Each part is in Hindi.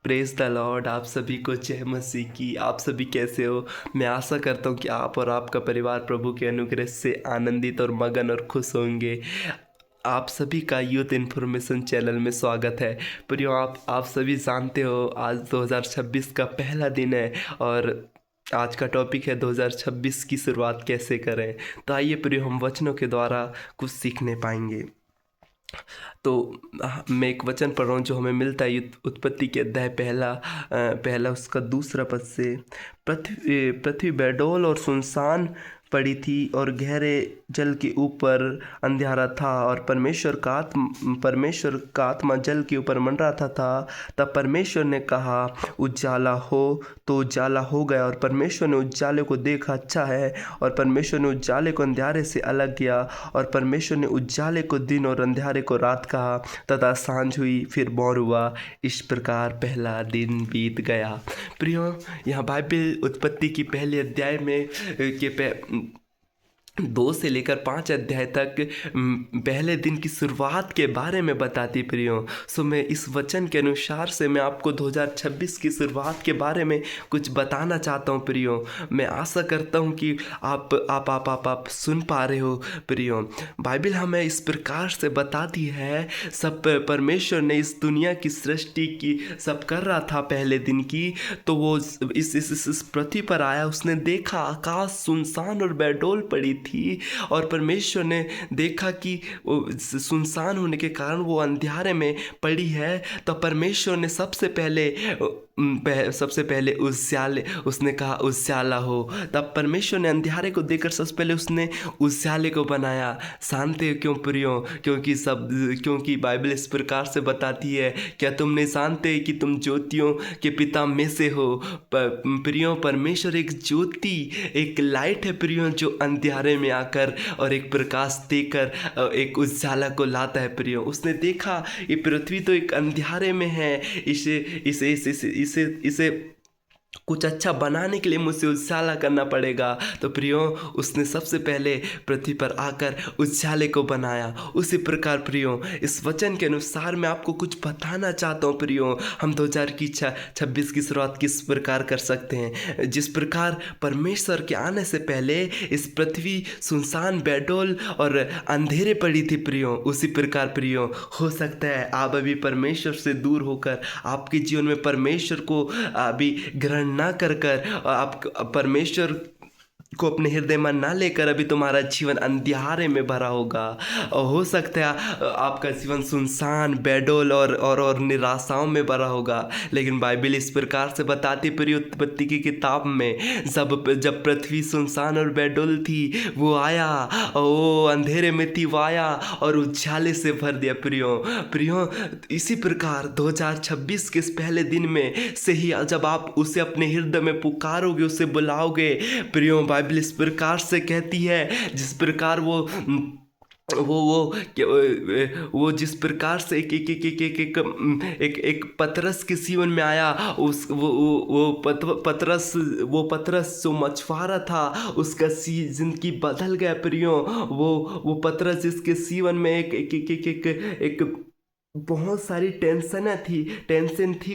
Praise the Lord. आप सभी को जय मसीह की। आप सभी कैसे हो? मैं आशा करता हूँ कि आप और आपका परिवार प्रभु के अनुग्रह से आनंदित और मगन और खुश होंगे। आप सभी का यूथ इन्फॉर्मेशन चैनल में स्वागत है। प्रियो, आप सभी जानते हो आज 2026 का पहला दिन है और आज का टॉपिक है 2026 की शुरुआत कैसे करें। तो आइए प्रियो, हम वचनों के द्वारा कुछ सीखने पाएंगे। तो मैं एक वचन पढ़ रहा हूँ जो हमें मिलता है उत्पत्ति के अध्याय पहला उसका दूसरा पद से। पृथ्वी बेडौल और सुनसान पड़ी थी और गहरे जल के ऊपर अंधियारा था और परमेश्वर का आत्मा जल के ऊपर मंडराता था। तब परमेश्वर ने कहा उजाला हो, तो उजाला हो गया। और परमेश्वर ने उजाले को देखा अच्छा है, और परमेश्वर ने उजाले को अंधियारे से अलग किया। और परमेश्वर ने उजाले को दिन और अंधियारे को रात कहा। तथा सांझ हुई, फिर भोर हुआ। इस प्रकार पहला दिन बीत गया। प्रियो, यहाँ बाइबल उत्पत्ति की पहले अध्याय में 2 से लेकर 5 अध्याय तक पहले दिन की शुरुआत के बारे में बताती प्रियो। सो मैं इस वचन के अनुसार से मैं आपको 2026 की शुरुआत के बारे में कुछ बताना चाहता हूँ प्रियो। मैं आशा करता हूँ कि आप सुन पा रहे हो प्रियो। बाइबल हमें इस प्रकार से बताती है, सब परमेश्वर ने इस दुनिया की सृष्टि की सब कर रहा था पहले दिन की। तो वो इस पृथ्वी पर आया, उसने देखा आकाश सुनसान और बेडौल पड़ी थी। और परमेश्वर ने देखा कि सुनसान होने के कारण वो अंधियारे में पड़ी है। तो परमेश्वर ने सबसे पहले उसने कहा उजाला हो। तब परमेश्वर ने अंधियारे को देखकर सबसे पहले उसने उजाले को बनाया। जानते हो क्यों प्रियो? क्योंकि बाइबल इस प्रकार से बताती है, क्या तुम नहीं जानते कि तुम ज्योतियों के पिता में से हो? प्रियो, परमेश्वर एक ज्योति, एक लाइट है प्रियो, जो अंधियारे में आकर और एक प्रकाश देकर एक उजाला को लाता है प्रियो। उसने देखा ये पृथ्वी तो एक अंधियारे में है, इसे कुछ अच्छा बनाने के लिए मुझसे उजाला करना पड़ेगा। तो प्रियो, उसने सबसे पहले पृथ्वी पर आकर उजाले को बनाया। उसी प्रकार प्रियो, इस वचन के अनुसार मैं आपको कुछ बताना चाहता हूँ प्रियो। हम 2026 की शुरुआत किस प्रकार कर सकते हैं? जिस प्रकार परमेश्वर के आने से पहले इस पृथ्वी सुनसान बेडौल और अंधेरे पड़ी थी प्रियो, उसी प्रकार प्रियो हो सकता है आप अभी परमेश्वर से दूर होकर आपके जीवन में परमेश्वर को अभी ग्रहण ना कर आप परमेश्वर को अपने हृदय में ना लेकर अभी तुम्हारा जीवन अंधियारे में भरा होगा। और हो सकता है आपका जीवन सुनसान बेडौल और निराशाओं में भरा होगा। लेकिन बाइबल इस प्रकार से बताती प्रिय उत्पत्ति की किताब में, जब पृथ्वी सुनसान और बेडौल थी, वो आया, वो अंधेरे में थी, वो आया और उजाले से भर दिया प्रियो। इसी प्रकार 2026 के इस पहले दिन में से ही जब आप उसे अपने हृदय में पुकारोगे, उसे बुलाओगे प्रियो, बाइबल इस प्रकार से कहती है, जिस प्रकार वो जिस प्रकार से एक पतरस के जीवन में आया, वो पतरस जो मछुआरा था, उसका जिंदगी बदल गया प्रियो। वो पतरस जिसके जीवन में एक बहुत सारी टेंशन थी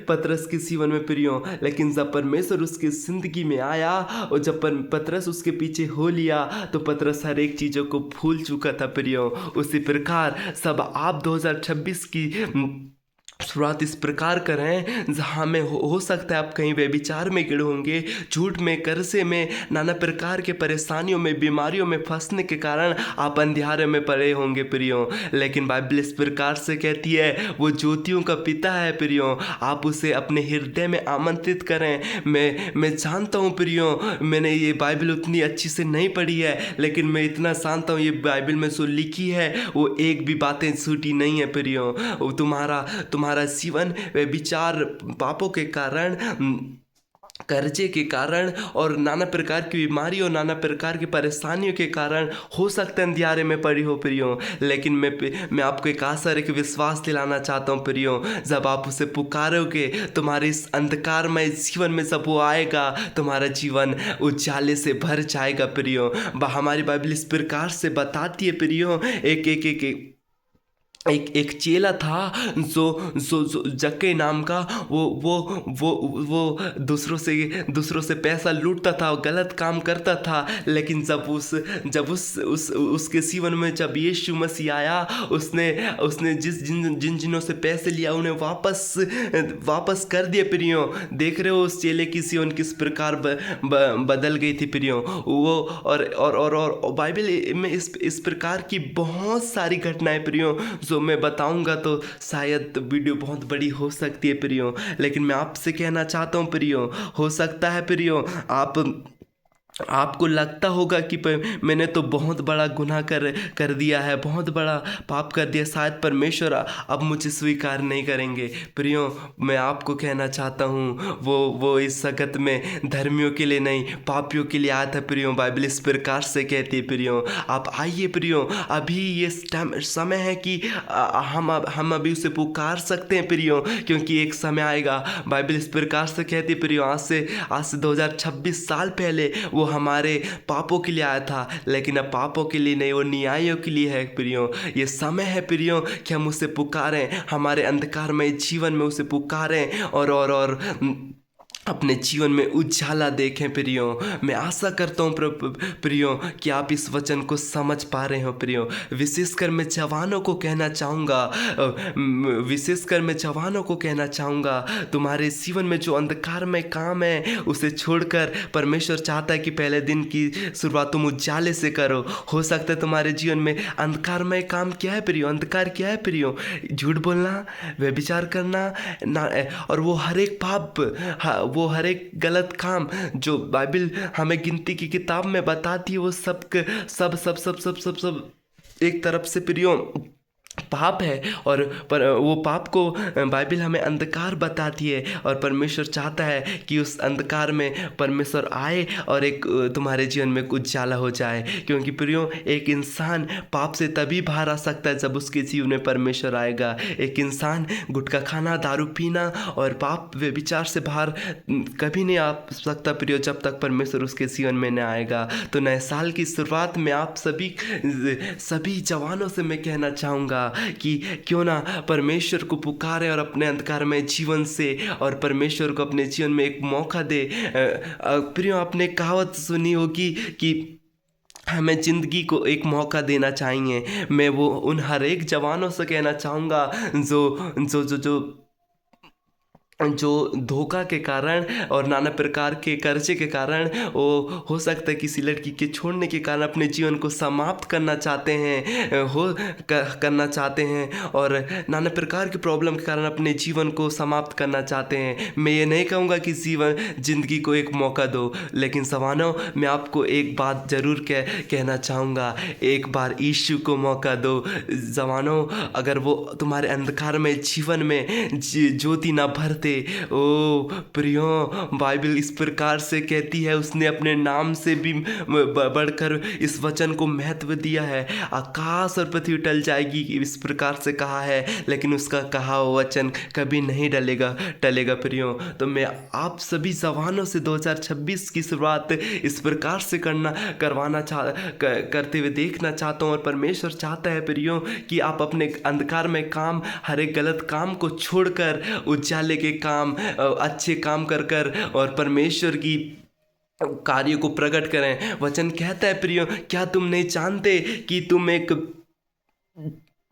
पतरस के जीवन में प्रियो। लेकिन जब परमेश्वर उसकी जिंदगी में आया और जब पतरस उसके पीछे हो लिया, तो पतरस हर एक चीज़ों को भूल चुका था प्रियो। उसी प्रकार सब आप 2026 की शुरुआत इस प्रकार करें, जहाँ में हो सकता है आप कहीं व्यभिचार में गिरे होंगे, झूठ में, कर्जे में, नाना प्रकार के परेशानियों में, बीमारियों में फंसने के कारण आप अंधियारे में पड़े होंगे प्रियो। लेकिन बाइबल इस प्रकार से कहती है, वो ज्योतियों का पिता है प्रियो, आप उसे अपने हृदय में आमंत्रित करें। मैं जानता हूँ प्रियो, मैंने ये बाइबल उतनी अच्छी से नहीं पढ़ी है, लेकिन मैं इतना जानता हूँ ये बाइबल में जो लिखी है वो एक भी बातें झूठी नहीं है प्रियो। तुम्हारा जीवन व्यभिचार, पापों के कारण, कर्जे के कारण और नाना प्रकार की बीमारी और नाना प्रकार की परेशानियों के कारण हो सकता है अंधियारे में पड़ी हो प्रियो। लेकिन मैं आपको एक आशा एक विश्वास दिलाना चाहता हूँ प्रियो, जब आप उसे पुकारोगे, तुम्हारे इस अंधकारमय जीवन में जब वो आएगा, तुम्हारा जीवन उजाले से भर जाएगा प्रियो। हमारी बाइबल इस प्रकार से बताती है प्रियो, एक एक चेला था जो जक्के नाम का। वो दूसरों से पैसा लूटता था, गलत काम करता था। लेकिन जब उसके जीवन में जब यीशु मसीह आया, उसने उसने जिन जिनों से पैसे लिया उन्हें वापस कर दिए प्रियो। देख रहे हो उस चेले की जीवन किस प्रकार बदल गई थी प्रियो। वो और बाइबल में इस प्रकार की बहुत सारी घटनाएं प्रियो जो मैं बताऊंगा तो शायद वीडियो बहुत बड़ी हो सकती है प्रियो। लेकिन मैं आपसे कहना चाहता हूँ प्रियो, हो सकता है प्रियो आपको लगता होगा कि मैंने तो बहुत बड़ा गुनाह कर दिया है, बहुत बड़ा पाप कर दिया, शायद परमेश्वर अब मुझे स्वीकार नहीं करेंगे। प्रियो, मैं आपको कहना चाहता हूँ वो इस जगत में धर्मियों के लिए नहीं, पापियों के लिए आया था प्रियो। बाइबल इस प्रकार से कहती है प्रियो। आप आइए प्रियो, अभी ये समय है कि हम अभी उसे पुकार सकते हैं प्रियो, क्योंकि एक समय आएगा। बाइबल इस प्रकार से कहती है प्रियो, आज से 2026 साल पहले वो हमारे पापों के लिए आया था, लेकिन अब पापों के लिए नहीं, वो न्यायों के लिए है प्रियो। ये समय है प्रियो कि हम उसे पुकारें, हमारे अंधकारमय जीवन में उसे पुकारें और अपने जीवन में उजाला देखें प्रियो। मैं आशा करता हूँ प्रियो कि आप इस वचन को समझ पा रहे हो प्रियो। विशेषकर मैं जवानों को कहना चाहूँगा, तुम्हारे जीवन में जो अंधकार में काम है उसे छोड़कर परमेश्वर चाहता है कि पहले दिन की शुरुआत तुम उजाले से करो। हो सकता है तुम्हारे जीवन में अंधकार में काम क्या है प्रियो? अंधकार क्या है प्रियो? झूठ बोलना, व्यभिचार करना ना, और वो हर एक पाप, वो हर एक गलत काम जो बाइबल हमें गिनती की किताब में बताती है, वो सब एक तरफ से प्रियो पाप है। और वो पाप को बाइबल हमें अंधकार बताती है, और परमेश्वर चाहता है कि उस अंधकार में परमेश्वर आए और एक तुम्हारे जीवन में कुछ उजाला हो जाए। क्योंकि प्रियो, एक इंसान पाप से तभी बाहर आ सकता है जब उसके जीवन में परमेश्वर आएगा। एक इंसान गुटखा खाना, दारू पीना और पाप व्यभिचार से बाहर कभी नहीं आ सकता प्रियो, जब तक परमेश्वर उसके जीवन में न आएगा। तो नए साल की शुरुआत में आप सभी जवानों से मैं कहना चाहूँगा कि क्यों ना परमेश्वर को पुकारें और अपने अंधकार में जीवन से और परमेश्वर को अपने जीवन में एक मौका दे। प्रियो, आपने कहावत सुनी होगी कि हमें ज़िंदगी को एक मौका देना चाहिए। मैं वो उन हर एक जवानों से कहना चाहूँगा जो धोखा के कारण और नाना प्रकार के कर्जे के कारण, वो हो सकता है किसी लड़की के छोड़ने के कारण अपने जीवन को समाप्त करना चाहते हैं और नाना प्रकार की प्रॉब्लम के कारण अपने जीवन को समाप्त करना चाहते हैं। मैं ये नहीं कहूँगा कि ज़िंदगी को एक मौका दो, लेकिन जवानों, मैं आपको एक बात ज़रूर कहना चाहूँगा, एक बार यीशु को मौका दो। जवानों, अगर वो तुम्हारे अंधकार में जीवन में ज्योति ना भरते, ओ प्रियो, बाइबल इस प्रकार से कहती है, उसने अपने नाम से भी बढ़कर इस वचन को महत्व दिया है। आकाश और पृथ्वी टल जाएगी, इस प्रकार से कहा है, लेकिन उसका कहा हुआ वचन कभी नहीं टलेगा प्रियो। तो मैं आप सभी जवानों से 2026 की शुरुआत इस प्रकार से करते हुए देखना चाहता हूँ। और परमेश्वर चाहता है प्रियो कि आप अपने अंधकार में काम, हर एक गलत काम को छोड़कर उजाले के काम, अच्छे काम कर और परमेश्वर की कार्य को प्रकट करें। वचन कहता है प्रियो, क्या तुम नहीं जानते कि तुम एक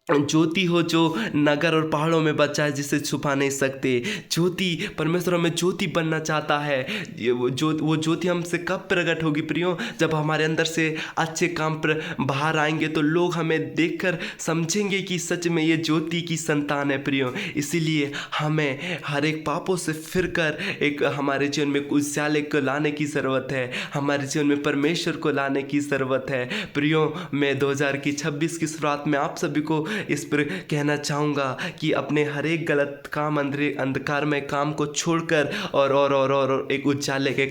ज्योति हो जो नगर और पहाड़ों में बचा है, जिसे छुपा नहीं सकते। ज्योति, परमेश्वर हमें ज्योति बनना चाहता है। वो ज्योति हमसे कब प्रकट होगी प्रियो? जब हमारे अंदर से अच्छे काम बाहर आएंगे, तो लोग हमें देखकर समझेंगे कि सच में ये ज्योति की संतान है प्रियो। इसीलिए हमें हर एक पापों से फिरकर एक हमारे जीवन में उजाले को लाने की ज़रूरत है, हमारे जीवन में परमेश्वर को लाने की ज़रूरत है प्रियो। मैं 2026 की शुरुआत में आप सभी को इस पर कहना चाहूँगा कि अपने हर एक गलत काम, अंधकार में काम को छोड़कर और एक उजाले का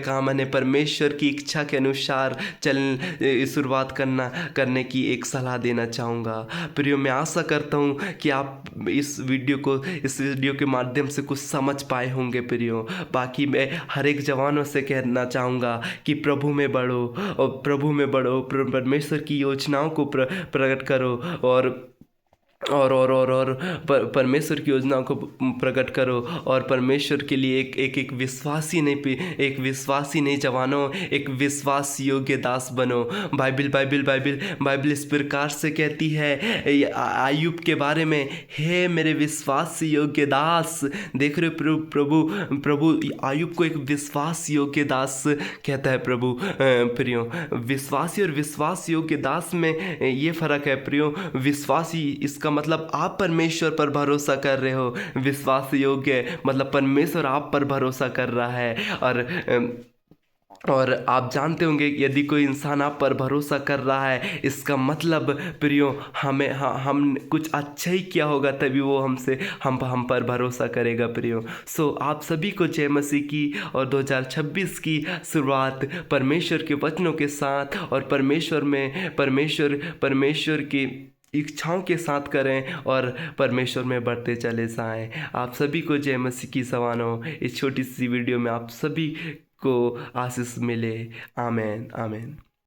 काम यानी परमेश्वर की इच्छा के अनुसार शुरुआत करने की एक सलाह देना चाहूँगा प्रियो। मैं आशा करता हूँ कि आप इस वीडियो के माध्यम से कुछ समझ पाए होंगे प्रियो। बाकी मैं हर एक जवानों से कहना चाहूँगा कि प्रभु में बढ़ो, परमेश्वर की योजनाओं को प्रकट करो और और परमेश्वर की योजनाओं को प्रकट करो और परमेश्वर के लिए एक विश्वासी नहीं, एक विश्वासी नहीं जवानों, एक विश्वास योग्य दास बनो। बाइबिल इस प्रकार से कहती है आयुब के बारे में, हे मेरे विश्वास योग्य दास। देख रहे हो प्रभु प्रभु आयुब को एक विश्वास योग्य दास कहता है प्रभु। प्रियो, विश्वासी और विश्वास योग्य दास में ये फर्क है प्रियो। विश्वासी इसका मतलब आप परमेश्वर पर भरोसा कर रहे हो, विश्वास योग्य मतलब परमेश्वर आप पर भरोसा कर रहा है। और आप जानते होंगे यदि कोई इंसान आप पर भरोसा कर रहा है, इसका मतलब प्रियो हम कुछ अच्छा ही किया होगा तभी वो हम पर भरोसा करेगा प्रियो। सो आप सभी को जय मसीह की, और 2026 की शुरुआत परमेश्वर के वचनों के साथ और परमेश्वर की इच्छाओं के साथ करें और परमेश्वर में बढ़ते चले जाएं। आप सभी को जय मसीह की सवानों। इस छोटी सी वीडियो में आप सभी को आशीष मिले। आमीन आमीन।